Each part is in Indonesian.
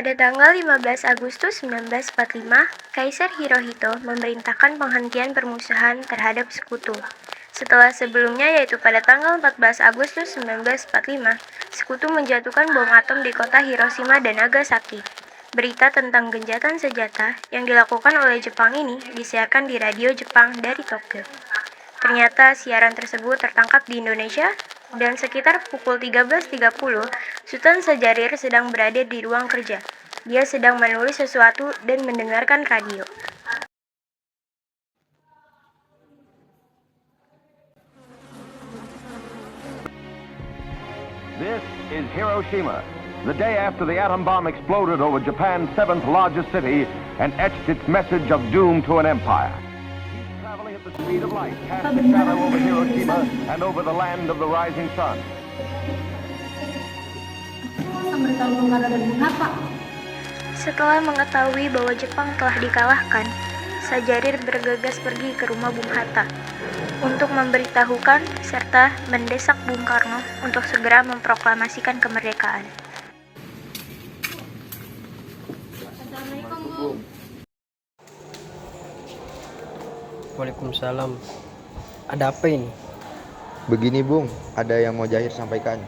Pada tanggal 15 Agustus 1945, Kaisar Hirohito memerintahkan penghentian permusuhan terhadap sekutu. Setelah sebelumnya, yaitu pada tanggal 14 Agustus 1945, sekutu menjatuhkan bom atom di kota Hiroshima dan Nagasaki. Berita tentang gencatan senjata yang dilakukan oleh Jepang ini disiarkan di radio Jepang dari Tokyo. Ternyata siaran tersebut tertangkap di Indonesia dan sekitar pukul 13.30, Sultan Syahrir sedang berada di ruang kerja. Dia sedang menulis sesuatu dan mendengarkan radio. This is Hiroshima, the day after the atom bomb exploded over Japan's seventh largest city and etched its message of doom to an empire. He's traveling at the speed of light, cast a shadow over Hiroshima and over the land of the rising sun. Setelah mengetahui bahwa Jepang telah dikalahkan, Syahrir bergegas pergi ke rumah Bung Hatta untuk memberitahukan serta mendesak Bung Karno untuk segera memproklamasikan kemerdekaan. Assalamualaikum, Bu. Waalaikumsalam. Ada apa ini? Begini Bung, ada yang mau Zahir sampaikan.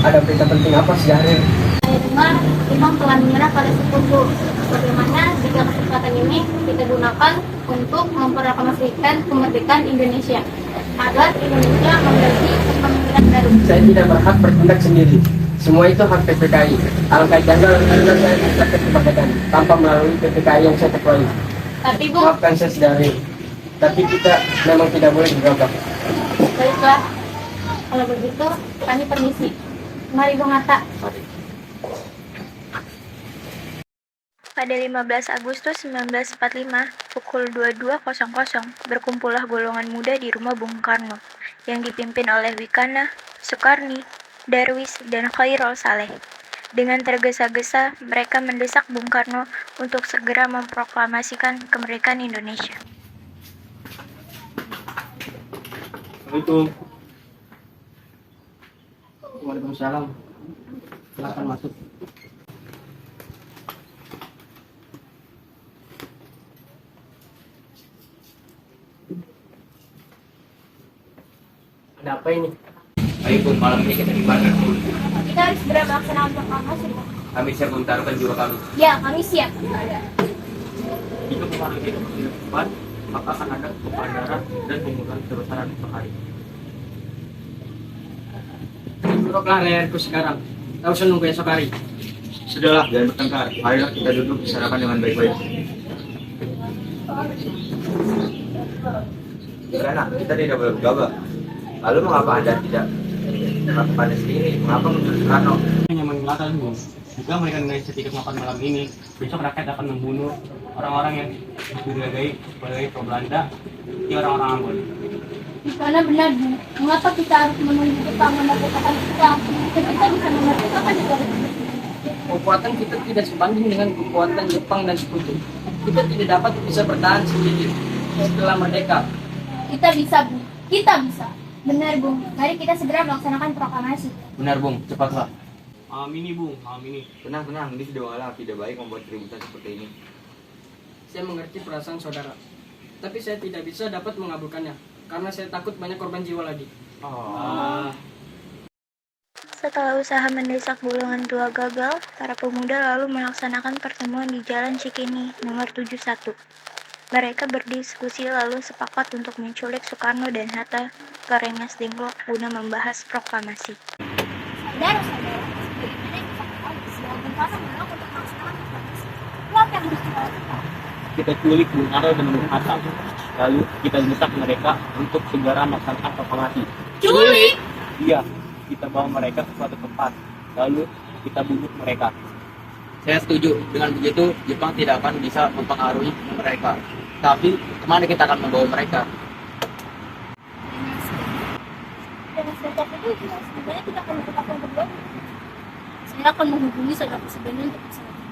Ada berita penting apa sih, Zahir? Saya dengar Jepang telah menyerah pada sekutu. Bagaimana jika kesempatan ini kita gunakan untuk memproklamasikan kemerdekaan Indonesia agar Indonesia memiliki kepemimpinan baru? Saya tidak berhak bertindak sendiri. Semua itu hak PPKI. Alangkah janggal bila saya mencapai kemerdekaan tanpa melalui PPKI yang saya ketuai. Tapi Bu, Maafkan saya, Zahir. Tapi kita memang tidak boleh gegabah. baiklah. Kalau begitu, kami permisi. Mari Bung Hatta. Pada 15 Agustus 1945, pukul 22.00, berkumpullah golongan muda di rumah Bung Karno, yang dipimpin oleh Wikana, Sukarni, Darwis, dan Khairul Saleh. Dengan tergesa-gesa, mereka mendesak Bung Karno untuk segera memproklamasikan kemerdekaan Indonesia. Assalamualaikum. Waalaikumsalam. Silakan masuk. Ada apa ini? Baik Bu, malam ini kita dibantu. Kita harus segera melaksanakan proklamasi, Bu. Kami siap mengutarukan jiwa kami. Ya, kami siap. Jika pengaruh itu tidak cepat, maka akan ada tumpahan darah dan pembunuhan besar-besaran per hari. Buruklah leherku sekarang. Tak usah nunggu esok hari. Sudahlah, jangan bertengkar. Marilah kita duduk bicarakan dengan baik-baik. Karena kita tidak boleh bergabah. Lalu mengapa Anda tidak melakukan sendiri? Mengapa menurut Soekarno? Hanya mengelakkan Bu. Jika mereka Indonesia tidak makan malam ini, besok rakyat akan membunuh orang-orang yang dicurigai sebagai pro Belanda, seperti orang-orang Ambon. Karena benar, Bu. Mengapa kita harus menunggu Jepang memerdekakan kita? Kita bisa memerdekakan negara kita. Kekuatan kita tidak sebanding dengan kekuatan Jepang dan sekutu. Kita tidak dapat bisa bertahan sendiri setelah merdeka. Kita bisa, Bu. Kita bisa. Benar, Bung. Mari kita segera melaksanakan proklamasi. Benar Bung, cepatlah. Malam ini Bu, malam ini. Tenang, ini sudah malam. Tidak baik membuat keributan seperti ini. Saya mengerti perasaan saudara, tapi saya tidak bisa dapat mengabulkannya karena saya takut banyak korban jiwa lagi. Setelah usaha mendesak golongan tua gagal, para pemuda lalu melaksanakan pertemuan di Jalan Cikini nomor 71. Mereka berdiskusi lalu sepakat untuk menculik Soekarno dan Hatta ke Rengas Dengklok guna membahas proklamasi. Saudara-saudara, bagaimana yang kita ketahui segala bengkasa menolak untuk melaksanakan proklamasi. Apa yang harus kita lakukan? Kita culik Bung Karno dan Bung Hatta. Lalu kita desak mereka untuk segera melaksanakan proklamasi. Culik! Iya, kita bawa mereka ke suatu tempat. Lalu kita bunuh mereka. Saya setuju. Dengan begitu, Jepang tidak akan bisa mempengaruhi mereka. Tapi, kemana kita akan membawa mereka? Dengan sejak itu, sebenarnya kita akan melakukan berdua. Saya akan menghubungi saudara sebenarnya untuk masalah ini.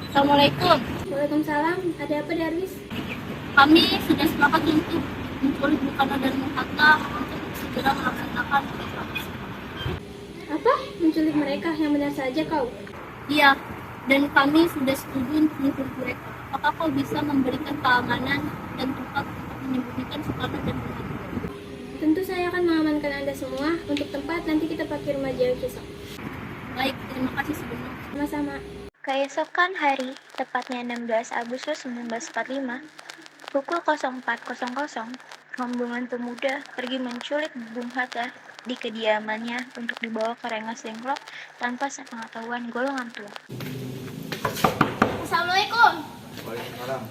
Assalamualaikum. Waalaikumsalam. Ada apa, Darwis? Kami sudah sepakat untuk menculik Bung Karno dan Bung Hatta untuk segera melaksanakan proklamasi. Apa? Menculik mereka? Yang benar saja kau. Iya, dan kami sudah setuju untuk menculik mereka. Apakah kau bisa memberikan keamanan dan tempat untuk menyembunyikan Soekarno dan Bung Hatta? Tentu saya akan mengamankan Anda semua. Untuk tempat, nanti kita pakai rumah jauh kisah. Baik, terima kasih sebelumnya. Sama-sama. Keesokan hari, tepatnya 16 Agustus 1945, pukul 04.00, rombongan pemuda pergi menculik Bung Hatta di kediamannya untuk dibawa ke Rengas Dengklok tanpa sepengetahuan golongan tua. Assalamualaikum. Waalaikumsalam.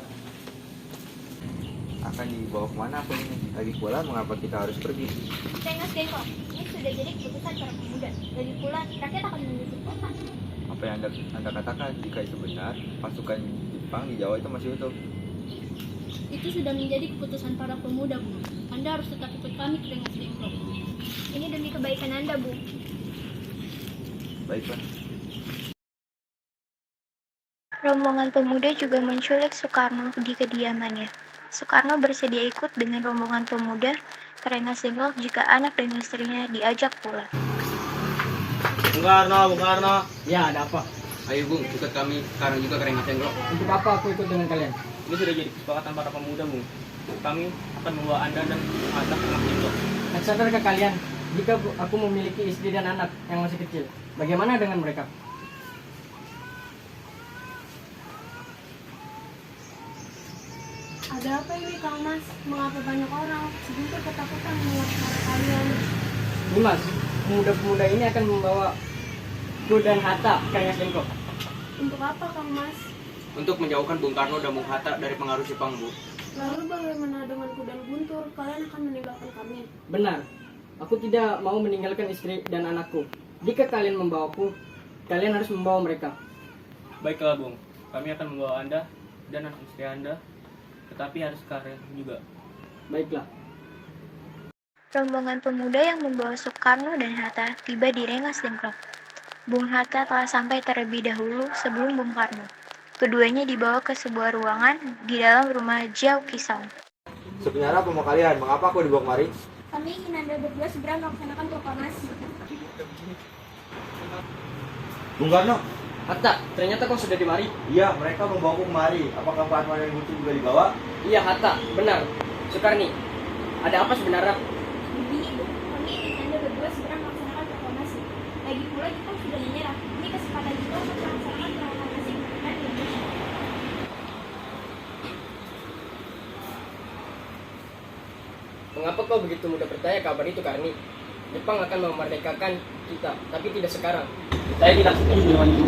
Akan dibawa kemana aku ini? Lagi pula mengapa kita harus pergi? Rengas Dengklok, ini sudah jadi keputusan para pemuda. Lagi pula, rakyat akan menuntut kota. Apa yang anda katakan, jika itu benar, pasukan Jepang di Jawa itu masih utuh. Itu sudah menjadi keputusan para pemuda, Bu. Anda harus tetap ikut kami ke Rengas Dengklok. Ini demi kebaikan Anda, Bu. Baiklah. Rombongan pemuda juga menculik Soekarno di kediamannya. Soekarno bersedia ikut dengan rombongan pemuda ke Rengas Dengklok jika anak dan istrinya diajak pula. Bung Karno. Ya, ada apa? Ayo Bung, ikut kami sekarang juga ke Rengas Dengklok. Untuk apa aku ikut dengan kalian? Ini sudah jadi kesepakatan para pemuda, Bung. Kami akan membawa Anda dan Hatta ke Rengas Dengklok. Dan sadarkah kalian, jika aku memiliki istri dan anak yang masih kecil, bagaimana dengan mereka? Ada apa ini, Kang Mas? Mengapa banyak orang sebentar ketakutan melihat kalian? Dimas, pemuda-pemuda ini akan membawa ku dan Hatta ke Rengas Dengklok. Untuk apa, Kang Mas? Untuk menjauhkan Bung Karno dan Bung Hatta dari pengaruh Jepang, Bu. Lalu bagaimana dengan Kudan Guntur? Kalian akan meninggalkan kami? Benar, aku tidak mau meninggalkan istri dan anakku. Jika kalian membawaku, kalian harus membawa mereka. Baiklah, Bung. Kami akan membawa Anda dan anak istri Anda, tetapi harus kalian juga. Baiklah. Rombongan pemuda yang membawa Soekarno dan Hatta tiba di Rengas Dengklok. Bung Hatta telah sampai terlebih dahulu sebelum Bung Karno. Keduanya dibawa ke sebuah ruangan di dalam rumah Jiao Kisong. Sebenarnya apa mau kalian? Mengapa aku dibawa kemari? Kami ingin Anda berdua segera melaksanakan proklamasi. Bung Karno? Hatta, ternyata kau sudah dimari. Iya, mereka membawaku kemari. Apakah Pak Anwar yang Guntur juga dibawa? Iya Hatta, benar. Soekarni, ada apa sebenarnya? Begini, Bu. Kami ingin Anda berdua segera melaksanakan proklamasi. Lagi pula Jepang sudah menyerah. Ini kesempatan kita untuk melaksanakan proklamasi kemerdekaan Indonesia. Mengapa kau begitu mudah percaya kabar itu, Karni? Jepang akan memerdekakan kita, tapi tidak sekarang. Saya tidak setuju dengan itu.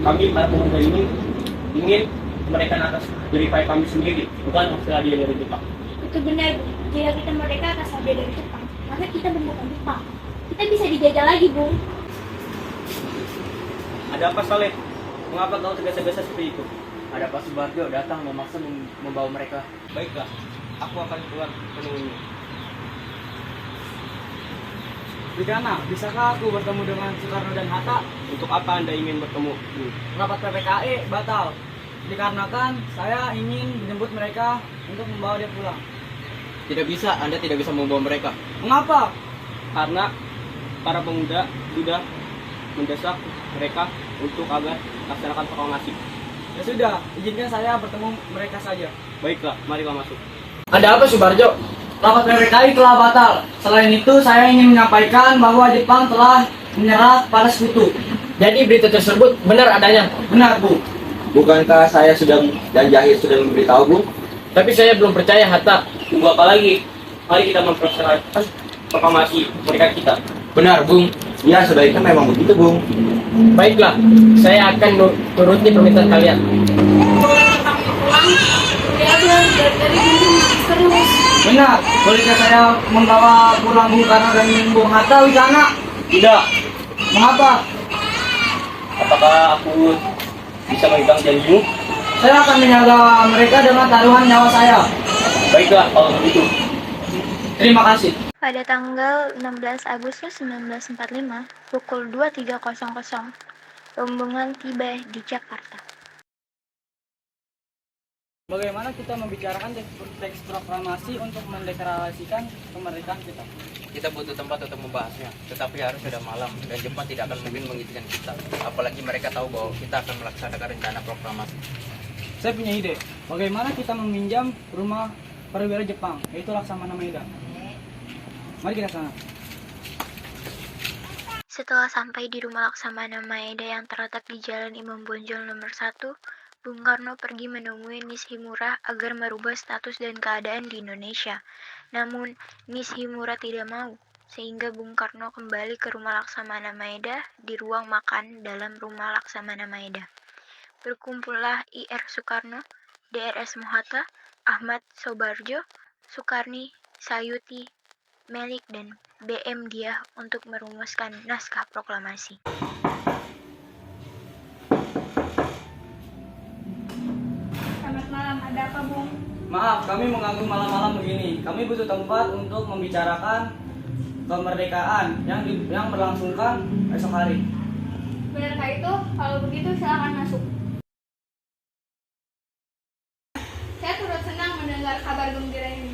Kami para pemuda ini ingin mereka atas verify kami sendiri, bukan Australia dari Jepang. Itu benar, Bu. Jika kita merdeka atas hadiah dari Jepang, maka kita bukan Jepang. Kita bisa dijajah lagi, Bu. Ada apa, Saleh? Mengapa kau tergesa-gesa seperti itu? Ada Pak Subarjo datang memaksa membawa mereka. Baiklah, aku akan keluar menemuinya. Bidana, bisakah aku bertemu dengan Soekarno dan Hatta? Untuk apa Anda ingin bertemu? Rapat PPKI batal. Dikarenakan saya ingin menjemput mereka untuk membawa dia pulang. Tidak bisa, Anda tidak bisa membawa mereka. Mengapa? Karena para pemuda sudah mendesak mereka untuk agar laksanakan proklamasi. Ya sudah, izinkan saya bertemu mereka saja. Baiklah, marilah masuk. Ada apa, Subarjo? Rapat PPKI telah batal. Selain itu, saya ingin menyampaikan bahwa Jepang telah menyerah pada sekutu. Jadi berita tersebut benar adanya. Benar, Bu. Bukankah saya dan Jahir sudah memberitahu, Bung? Tapi saya belum percaya, Hatta. Tunggu apa lagi? Mari kita mempersiapkan proklamasi kemerdekaan kita. Benar, Bung. Ya, sebaiknya memang begitu, Bung. Baiklah, saya akan turuti permintaan kalian. Benar, bolehkah saya membawa pulang Bung Karno dan Bung Hatta, Wijana? Tidak. Mengapa? Apakah aku bisa memegang janjimu? Saya akan menjaga mereka dengan taruhan nyawa saya. Baiklah, kalau begitu. Terima kasih. Pada tanggal 16 Agustus 1945, pukul 23.00, rombongan tiba di Jakarta. Bagaimana kita membicarakan teks proklamasi untuk mendeklarasikan kemerdekaan kita? Kita butuh tempat untuk membahasnya, tetapi harus sudah malam dan Jepang tidak akan mungkin mengizinkan kita. Apalagi mereka tahu bahwa kita akan melaksanakan rencana proklamasi. Saya punya ide. Bagaimana kita meminjam rumah perwira Jepang, yaitu Laksamana Maeda. Mari kita sana. Setelah sampai di rumah Laksamana Maeda yang terletak di Jalan Imam Bonjol nomor 1, Bung Karno pergi menemui Nishimura agar merubah status dan keadaan di Indonesia. Namun, Nishimura tidak mau, sehingga Bung Karno kembali ke rumah Laksamana Maeda di ruang makan dalam rumah Laksamana Maeda. Berkumpullah IR Soekarno, DRS Mohatta, Ahmad Sobarjo, Soekarni, Sayuti, Melik, dan BM Diah untuk merumuskan naskah proklamasi. Selamat malam, ada apa Bung? Maaf, kami mengganggu malam-malam begini. Kami butuh tempat untuk membicarakan kemerdekaan yang berlangsungkan esok hari. Benarkah itu? Kalau begitu silakan masuk. Saya turut senang mendengar kabar gembira ini.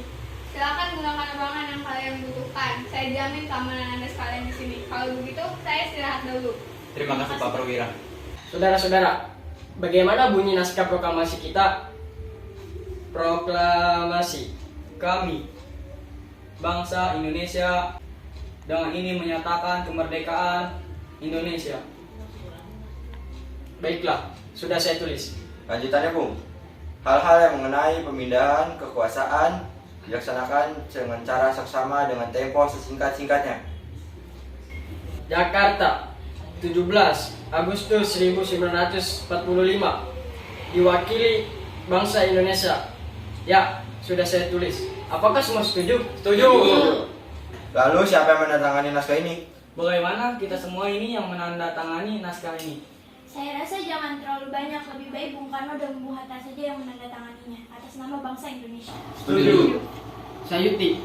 Silakan gunakan ruangan yang kalian butuhkan. Saya jamin keamanan Anda sekalian di sini. Kalau begitu, saya istirahat dulu. Terima kasih Pak Perwira. Saudara-saudara, bagaimana bunyi naskah proklamasi kita? Proklamasi kami, bangsa Indonesia, dengan ini menyatakan kemerdekaan Indonesia. Baiklah, sudah saya tulis. Lanjutannya, Bung. Hal-hal yang mengenai pemindahan kekuasaan dilaksanakan dengan cara seksama dengan tempo sesingkat-singkatnya. Jakarta, 17 Agustus 1945. Diwakili bangsa Indonesia. Ya, sudah saya tulis. Apakah semua setuju? Setuju. Lalu siapa yang menandatangani naskah ini? Bagaimana kita semua ini yang menandatangani naskah ini? Saya rasa jangan terlalu banyak. Lebih baik Bung Karno dan Bung Hatta saja yang menandatanganinya atas nama bangsa Indonesia. Setuju. Sayuti,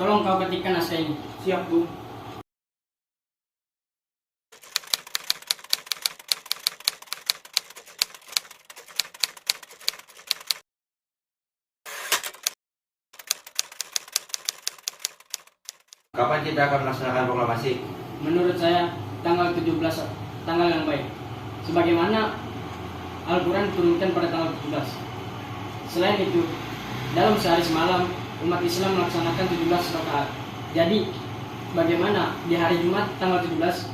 tolong kau ketikkan naskah ini. Siap, Bung. Kapan kita akan melaksanakan proklamasi? Menurut saya, tanggal 17, tanggal yang baik. Sebagaimana Al-Quran turunkan pada tanggal 17. Selain itu, dalam sehari semalam, umat Islam melaksanakan 17 rakaat. Jadi, bagaimana di hari Jumat tanggal 17?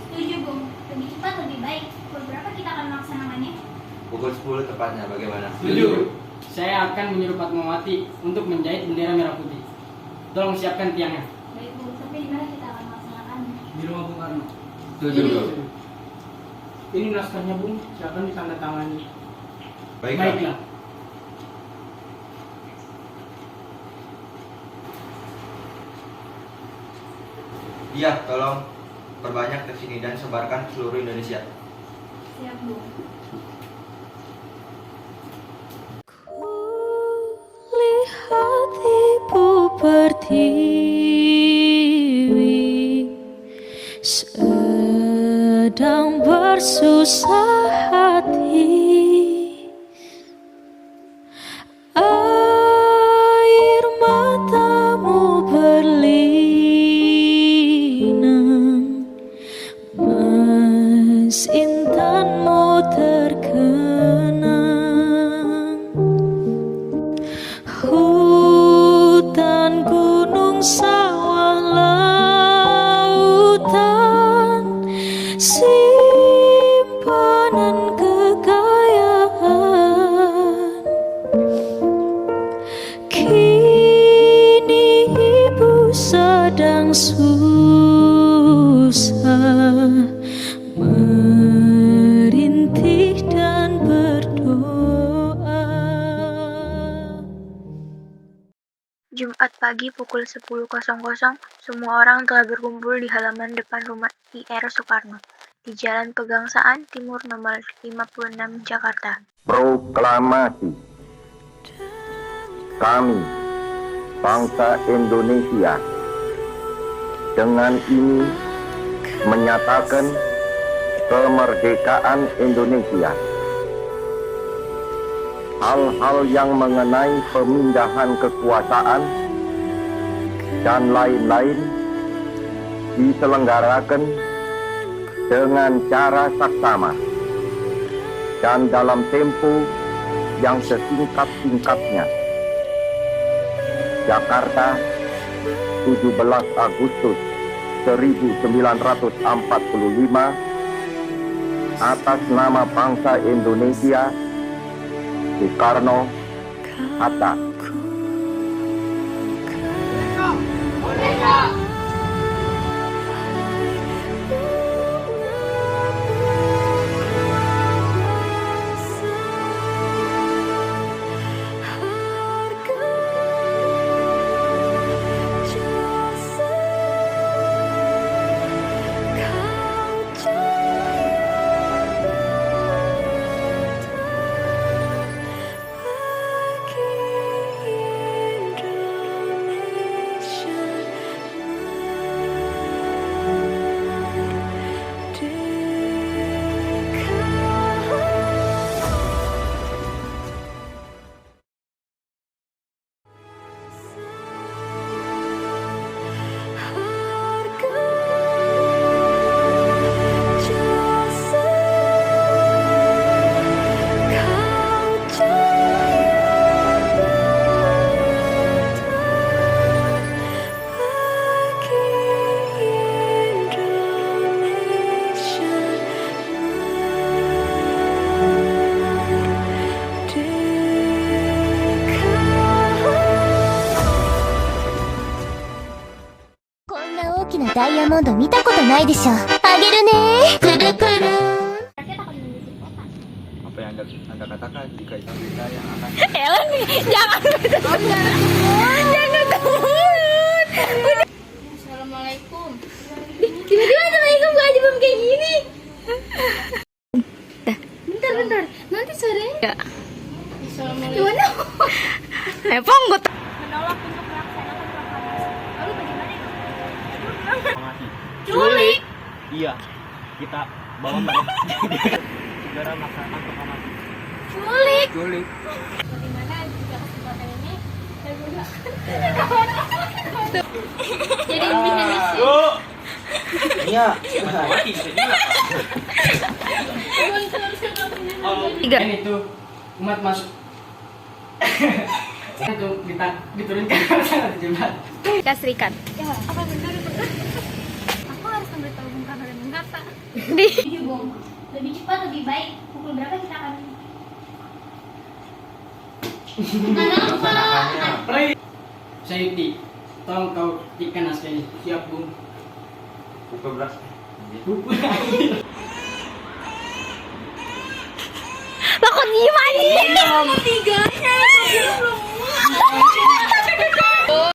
Setuju Bung. Lebih cepat lebih baik. Pukul berapa kita akan melaksanakannya? Pukul 10 tepatnya, bagaimana? Setuju. Saya akan menyuruh Fatmawati untuk menjahit bendera merah putih. Tolong siapkan tiangnya. Baik Bung, tapi di mana kita akan melaksanakannya? Di rumah Bung Karno. Setuju. Ini naskahnya, Bung. Silakan ditandatangani. Baiklah. Iya, tolong perbanyak ke sini dan sebarkan ke seluruh Indonesia. Siap Bung. Lihat ibu pertiwi sedang bersusah hati. Air matamu berlinang, mas intanmu terkenang. Hutan, gunung, sawah, lautan, simpanan kekayaan. Kini ibu sedang susah merintih dan berdoa. Jumat pagi pukul 10.00, semua orang telah berkumpul di halaman depan rumah IR Soekarno, di Jalan Pegangsaan Timur nomor 56, Jakarta. Proklamasi. Kami, bangsa Indonesia, dengan ini menyatakan kemerdekaan Indonesia. hal-hal yang mengenai pemindahan kekuasaan dan lain-lain diselenggarakan dengan cara saksama dan dalam tempo yang sesingkat-singkatnya. Jakarta, 17 Agustus 1945, atas nama bangsa Indonesia, Soekarno-Hatta.ダイヤモンド見たことないでしょ。あげるね。くるくる。 Apa yang anda katakan jika itu berita yang akan Jangan Assalamualaikum. Tiba-tiba Assalamualaikum gak aja belum kayak gini. Bentar. Nanti sore. Ya. Assalamualaikum. Lepong gue Menolak untuk melaksanakan proklamasi. Lalu bagaimana? Culik. Iya, kita bawa mereka segera melaksanakan proklamasi. Culik. Bagaimana jika kesempatan ini saya gunakan? Jadi Indonesia. Iya. Mati bisa juga. Tiga. Dan itu umat masuk itu diturunkan tanggal 17. Amerika Serikat. Ya, apa benar itu? Aku harus memberitahu Bung Karno dan Bung Hatta. Iya, Bung. Lebih cepat, lebih baik. Pukul berapa kita akan? Sayuti, tolong kau ketikkan naskah ini. Siap, Bung. Pukul berapa? Lah kok diem aja? Tiganya, belum